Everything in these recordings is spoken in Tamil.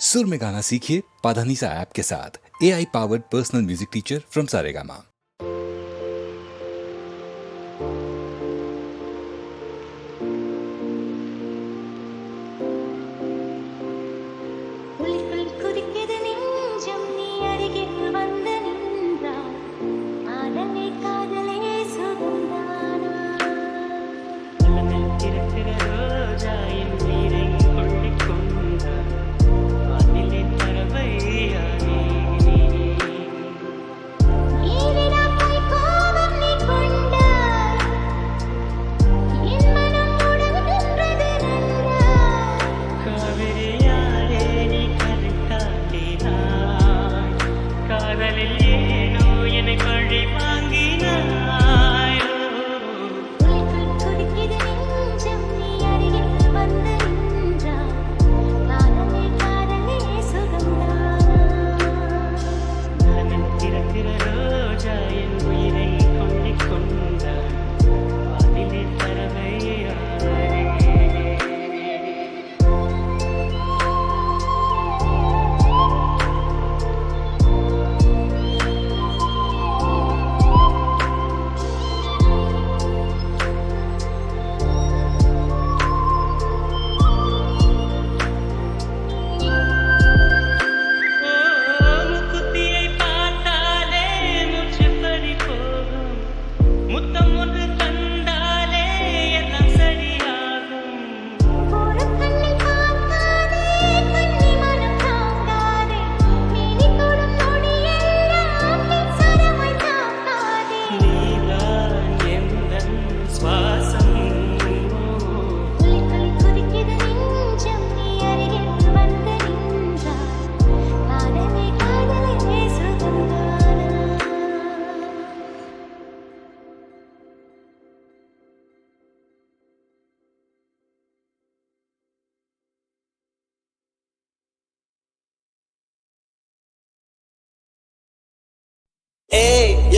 सुर में गाना सीखिए पाधानीसा ऐप के साथ। AI powered personal music teacher from Saregama.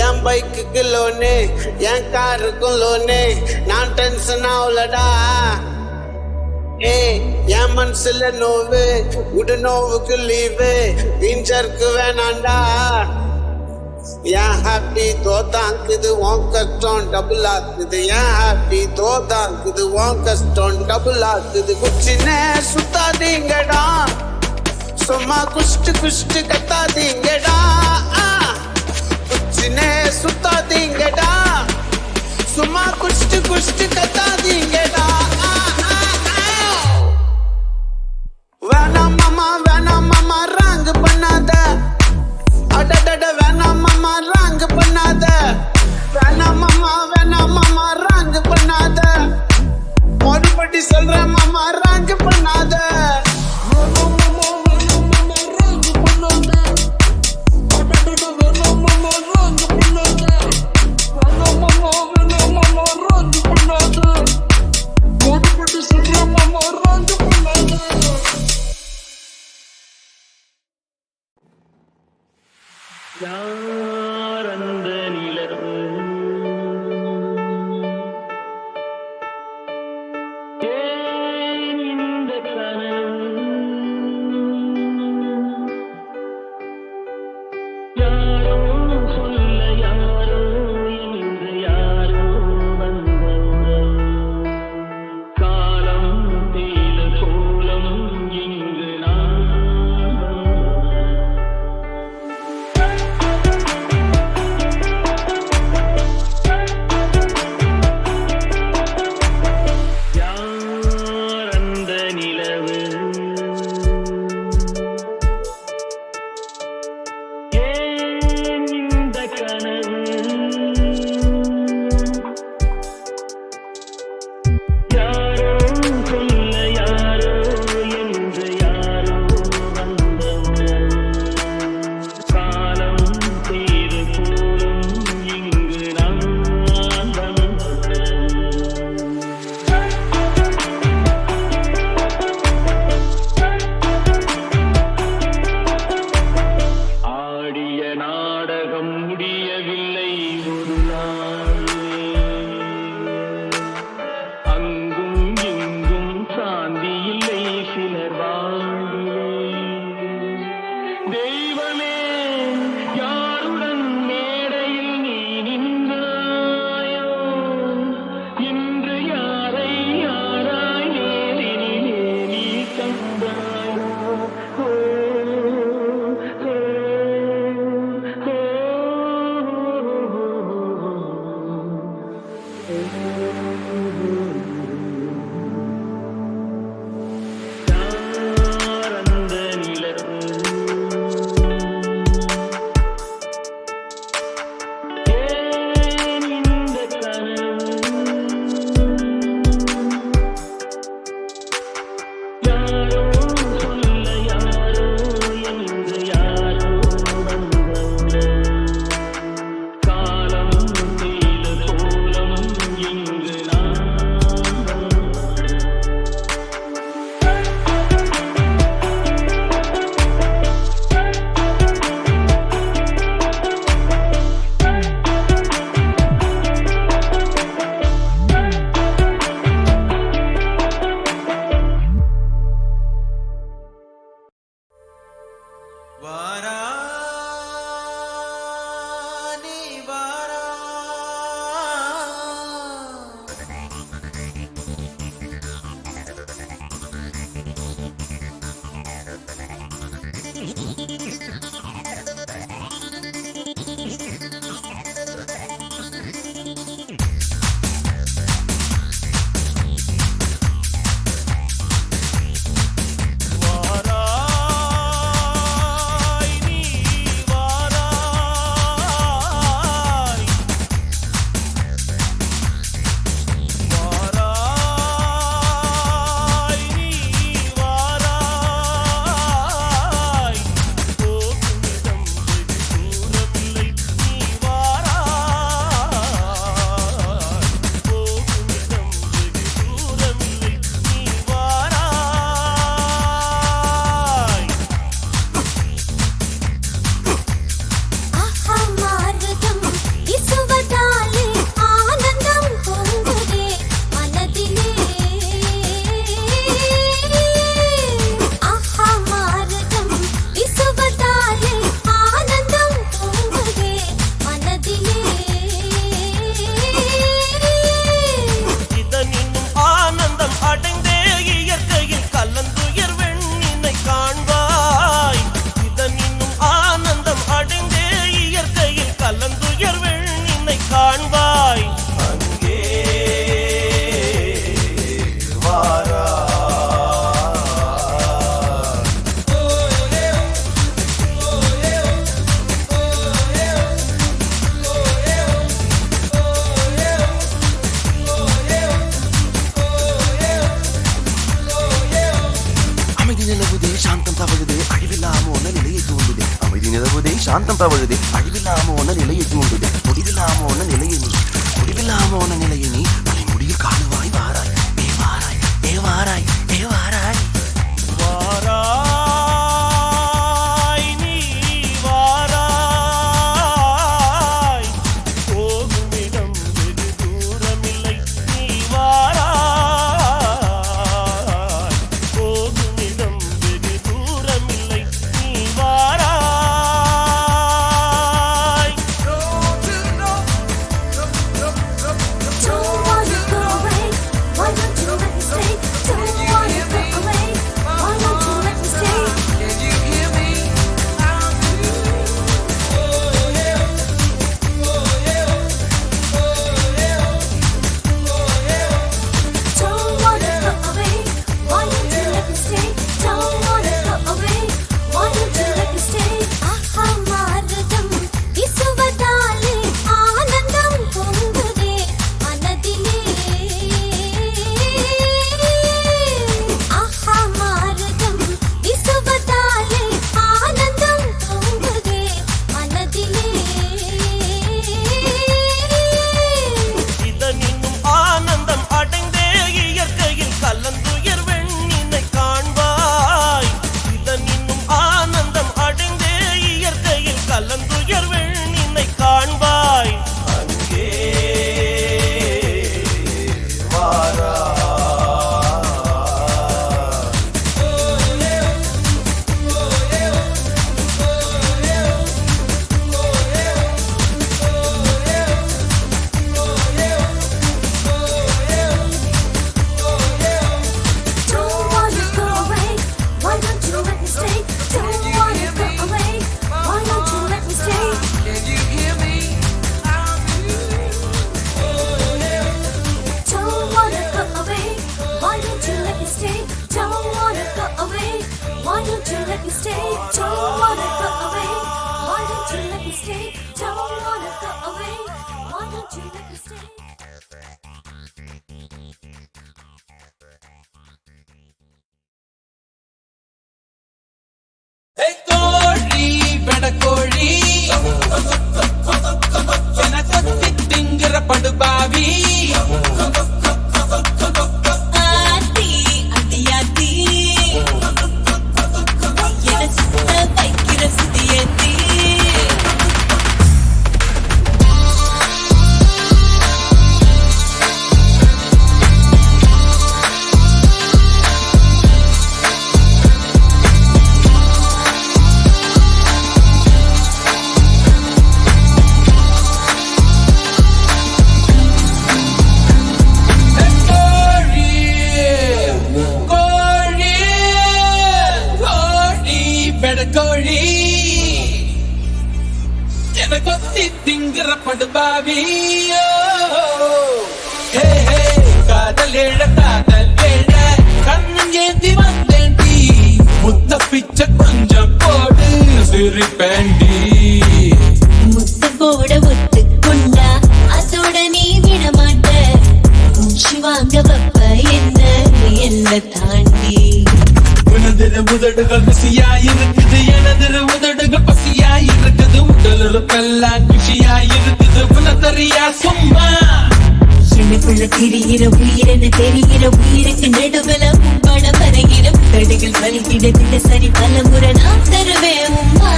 என் பைக்குக்கு லோனு, என் காருக்கும் லோனு, நான் டென்ஷன் ஆகலடா. என் மனசுல நோவு, உடு நோவுக்கு லீவு, இன்ஜருக்கு வேணாண்டா. என் ஹாப்பி தோதாங்குது, உன் கஷ்டம் டபுள் ஆக்குது. என் ஹாப்பி தோதாங்குது, உன் கஷ்டம் டபுள் ஆக்குது. குச்சினே சுத்தாதீங்கடா, சும்மா குஷ்டு குஷ்டு கத்தாதீங்கடா. कुछ सुता देंगेडा, सुमा कुछ कता देंगेडा. वैना मामा रंग बना दे, अडड वैना मामा रंग बना दे. वैना मामा रंग बना दे, मறுபடி சொல்ற मामा रंग बना दे. யார் அந்த நிலவு, ஏன் இந்த கனவு, யாரோ சொல்ல யாரோ என்று யாரோ வந்த உறவு. காலம் தேல கோலம் இங்கு நான் தெய்வமே யாருடன் மேடையில் நீ நின்றாயோ இன்று யாரை யாராய் நேரினிலே நீ கண்டாயோ ஓ, ஓ, யார் அந்த நிலவு ஏன் இந்த கனவு யாரோ சொல்ல யாரோ என்று யாரோ வந்தவுடன் காலம் செய்த கோலம் இங்கு நான் வாரானே வாரா வாராய் நீ வாராய் வாராய் நீ வாராய் போகுமிடம் வெகு தூரமில்லை நீ வாராய் போகுமிடம் வெகு தூரமில்லை நீ வாராய் ஆஹா மார்க்கம் இசுவதாலே ஆனந்தம் பொங்குதே மனதிலே ஆஹா மார்க்கம் இசுவதாலே ஆனந்தம் பொங்குதே மனதிலே இதனினும் ஆனந்தம் அடைந்தே இயற்கையில் கலந்துயர் வெண்ணினை காண்பாய் இதனினும் ஆனந்தம் அடைந்தே இயற்கையில் கலந்துயர் வெண்ணினை காண்பாய் அங்கே அமைதி நிலவுதே சாந்தம் தவழுதே அழிவில்லாமோன நிலையை தூண்டுதே அமைதி நிலவுதே சாந்தம் தவழுதே அழிவில்லாமோன நிலையை தூண்டுதே முடிவில்லாமோன நிலையை நீ முடிவில்லாமோன நிலையை நீ அதை முடியில் காணுவாய் வாராய் ஏ வாராய் ஏ வாராய் ஏ வாராய் வாராய் நீ வாராய் போகுமிடம் வெகு தூரமில்லை நீ வாராய் போகுமிடம் வெகு தூரமில்லை நீ வாராய் Don't wanna go away, why don't you let me stay? Don't wanna me stay? Don't wanna go away. Why don't you let me stay? Don't wanna go away. Why don't you let me stay? கோழி வெடக்கோழி என கொத்தி திங்கிற படுபாவி ஆத்தி அடியாத்தி என சுத்த வைக்கிற சுதியத்தி கொத்தி திங்கிற படுபாவி காதல் ஏழ கண்ணன் ஏந்தி வந்தேண்டி முத்த பிச்சை கொஞ்சம் போடு சிரிப்பேண்டி முத்து போட ஒத்து கொண்டா அதோட நீ விட மாட்ட மூச்சு வாங்க வப்ப என்ன தாண்டி உனதிரு உதடுகள் ருசியாயிருக்குது எனதிரு உதடுகள் பசியாயிருக்குது உடலுறுப்பெல்லாம் குஷியாயிருக்குது உனதறியா சும்மா எனக்குள்ள திரிகிற உயிரென தெரிகிற உயிருக்கு நடுவில் உம்பட பரகிற தடுகள் வலிக்கிட சரி பல முறை நான் தருவேன் உம்மா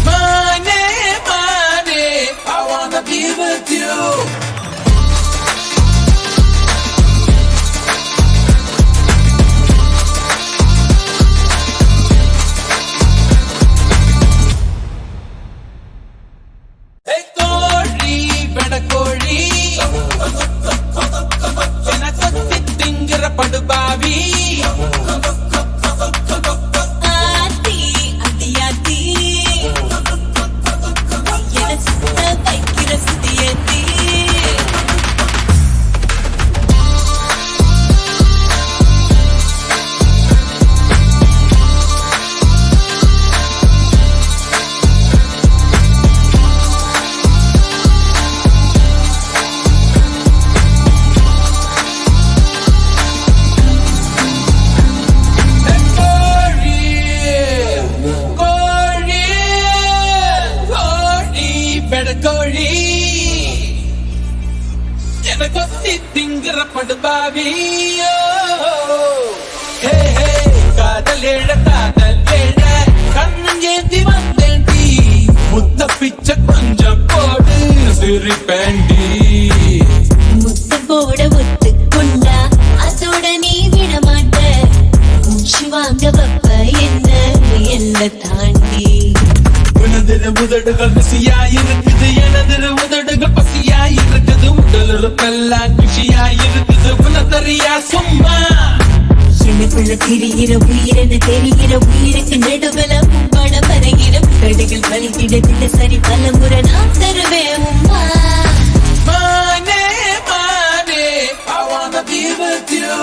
மானே மானே I wanna be with you படுபாவி ஆத்தி அடியாத்தி என சுத்த வைக்கிற சுதியத்தி கொத்தி திங்கிற படுபாவி காதல் ஏழ கண்ணன் ஏந்தி வந்தேண்டி முத்த பிச்சை கொஞ்சம் போடு சிரிப்பேண்டி முத்து போட ஒத்து கொண்டா அதோட நீ விட மாட்ட மூச்சு வாங்க வப்ப என்ன தாண்டி உனதிரு உதடுகள் ருசியாயிருக்குது எனதிரு உதடுகள் பசியாயிருக்குது உடலுறுப்பெல்லாம் குஷியாயிருக்குது உனதறியா சும்மா எனக்குள்ள திரிகிற உயிரென தெரிகிற உயிருக்கு நடுவில் உம்பட பரகிற தடுகள் வலிக்கிட சரி பல முறை நான் தருவேன் உம்மா மானே மானே I wanna be with you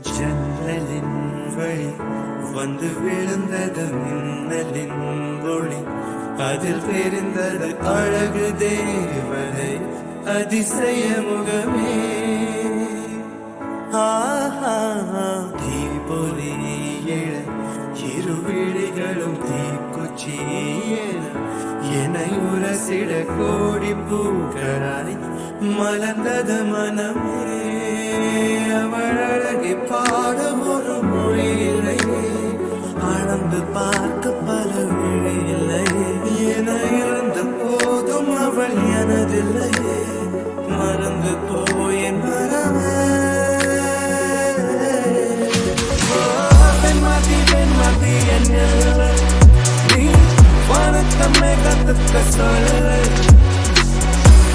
ஜன்னலின் வழி வந்து விழுந்தது மின்னலின் ஒளி அதில் தெரிந்தது அழகு தேவதை அதிசய முகமே தீபொலி எழ இருவிழிகளும் தீக்குச்சி என்னை உரசிட கோடி பூக்களாய் மலர்ந்தது மனமே அவள் அழகை பாட ஒரு மொழி இல்லையே அளந்து பார்க்க பல வழி இல்லையே என இருந்த போதும் அவள் எனதில்லையே மறந்து போயின் மரமே பெண்மதி என்ன நீ வணக்கமே கத்துக்க சொல்ல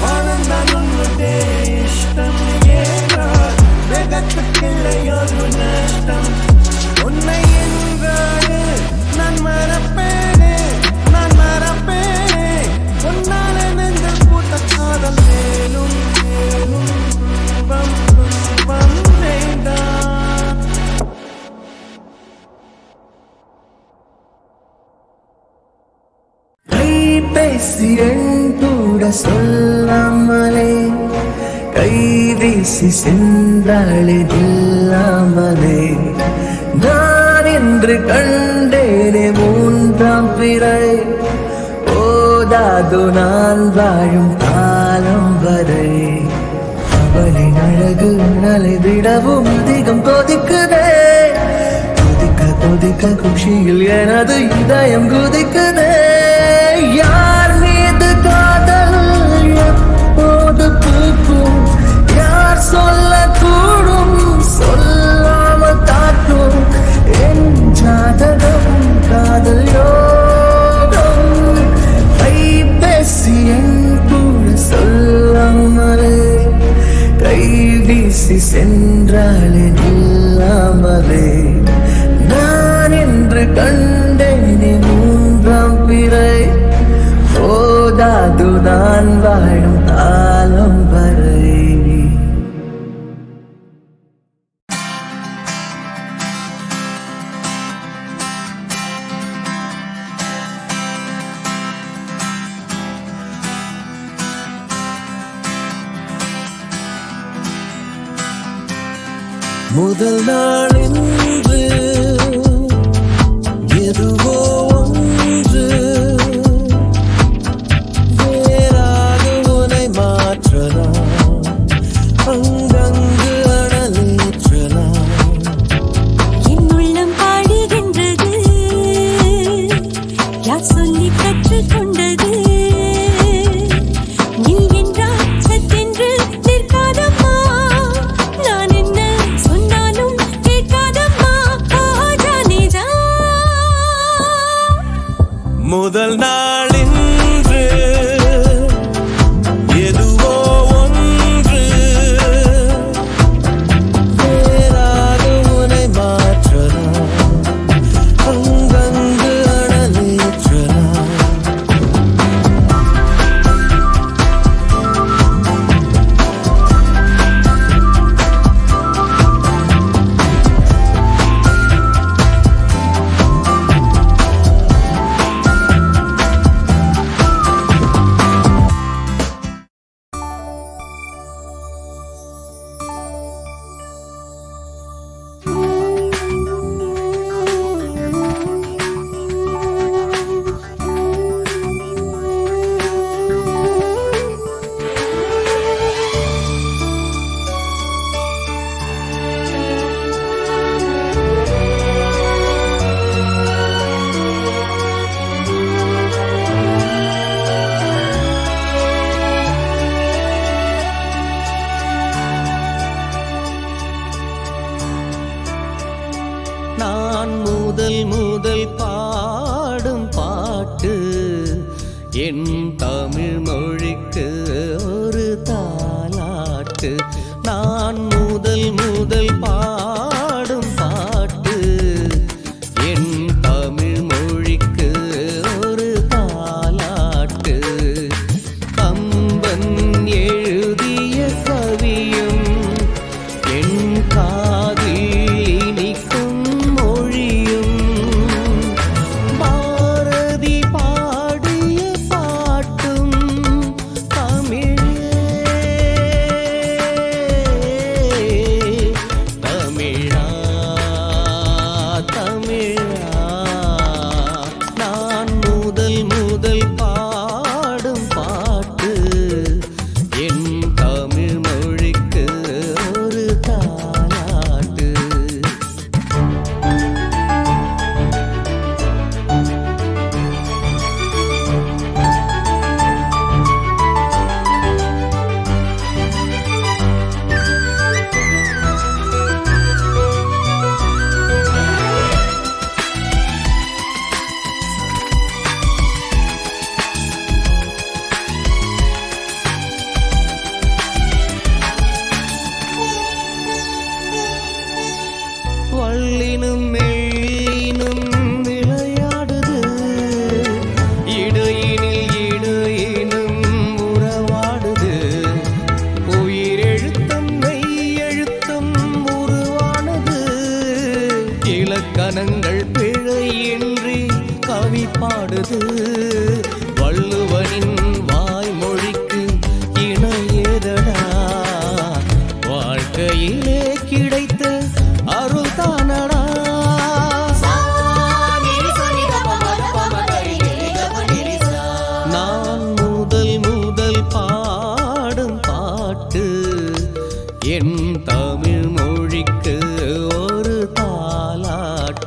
ஆனந்தான் உன்னுடைய இஷ்டம் ஏனா வெகத்துக்கில்லையொரு நஷ்டம் பேசி என் கூட சொல்லாமலே கைவீசி சென்றாளே இல்லாமலே நான் என்று கண்டேனே மூன்றாம் பிறை போதாது நான் வாழும் காலம் வரை அவளின் அழகு உன்னலை விடவும் அதிகம் கொதிக்குதே கொதிக்க கொதிக்க குஷியில் எனது இதயம் குதிக்குதே யார் மீது காதல் எப்போது பூக்கும் யார் சொல்லக்கூடும் சொல்லாமல் தாக்கும் என் ஜாதகம் காதல் யோகம் கைபேசி என் கூட சொல்லாமலே கைவீசி சென்றாலே இல்லாமலே நான் என்று கண்டேனே மூன்றாம் பிறை போதாது நான் வாழும் காலம் வரை முதல் நாள் என்று எதுவோ ஒன்று வேறாக உனை மாற்றலாம் அங்கங்கு அனலேற்றலாம் என் உள்ளம் பாடுகின்றது யார் சொல்லி கற்றுக்கொண்டது நீ என்றால் சத்தென்று நிற்காதம்மா நான் என்ன சொன்னாலும் கேட்காதம்மா ஜானேஜா முதல் நாள் என்று எதுவோ ஒன்று வேறாக உனை மாற்றலாம் அங்கங்கு அனலேற்றலாம் நான் முதல் முதல் பாடும் பாட்டு என் தமிழ் மொழிக்கு ஒரு தாலாட்டு நான் முதல் முதல் பாடும் பாட்டு என் தமிழ் மொழிக்கு ஒரு தாலாட்டு கம்பன் எழுதிய கவியும் என் காதில் இனிக்கும் மொழியும் பாரதி பாடிய பாட்டும் தமிழே தமிழா தமிழா நான் முதல் முதல் பாடும் பாட்டு என் தமிழ் மொழிக்கு ஒரு தாலாட்டு வள்ளினும் மெல்லினும் விளையாடுது இடையினில் இடையினும் உறவாடுது உயிரெழுத்தும் மெய்யெழுத்தும் உருவானது இலக்கணங்கள் பிழையின்றி கவி பாடுது வள்ளுவனின்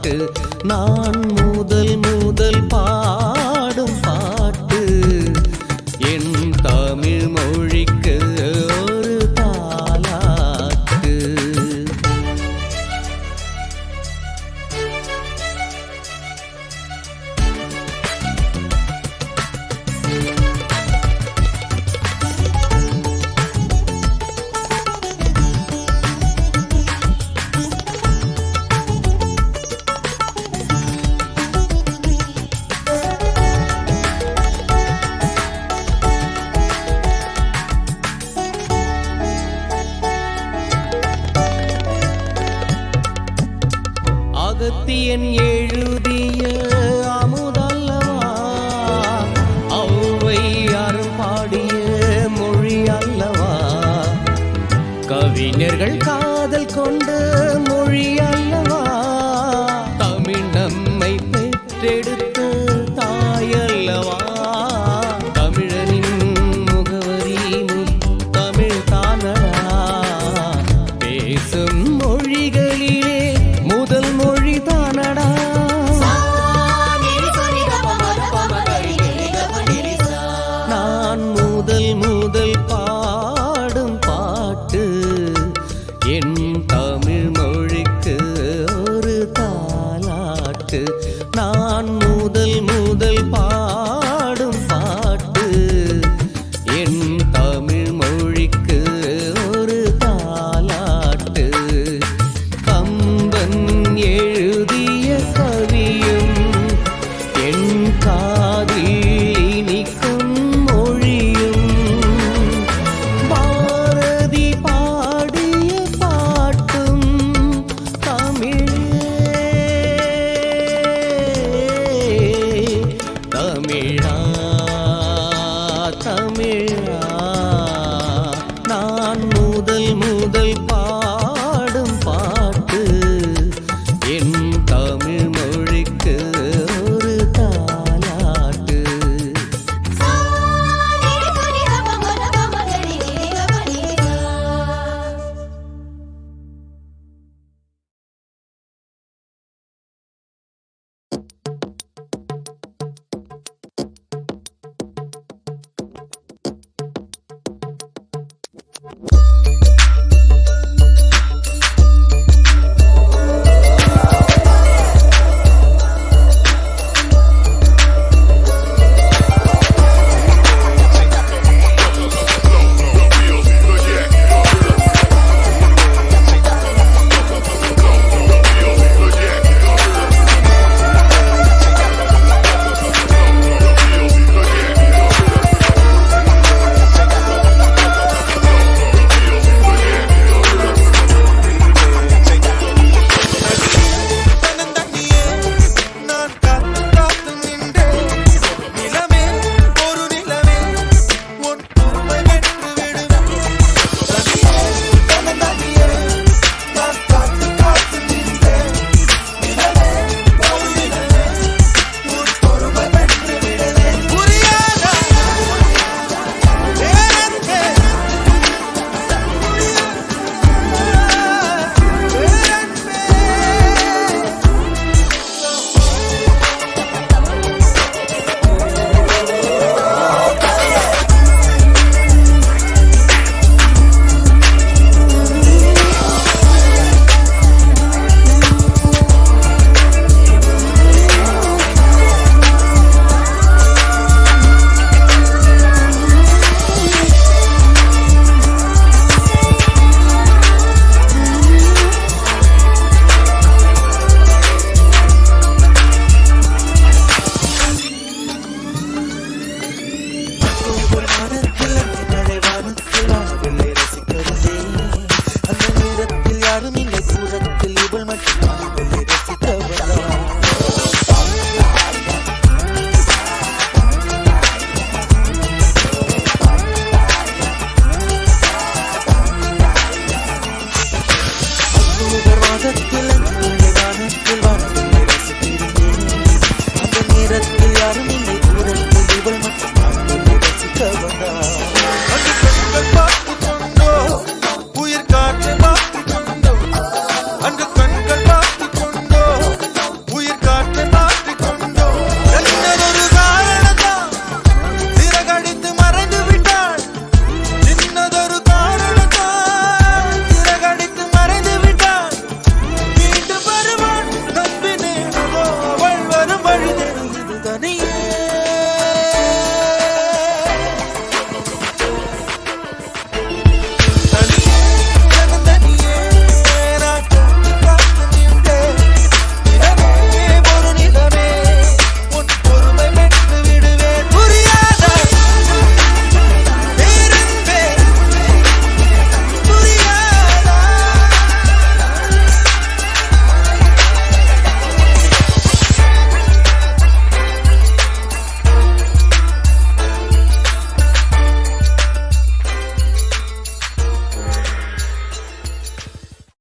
பாட்டு நான் முதல் முதல் பாடும் பாட்டு என் தமிழ் மொழிக்கு ஒரு தாலாட்டு. அகத்தியன் எழுதிய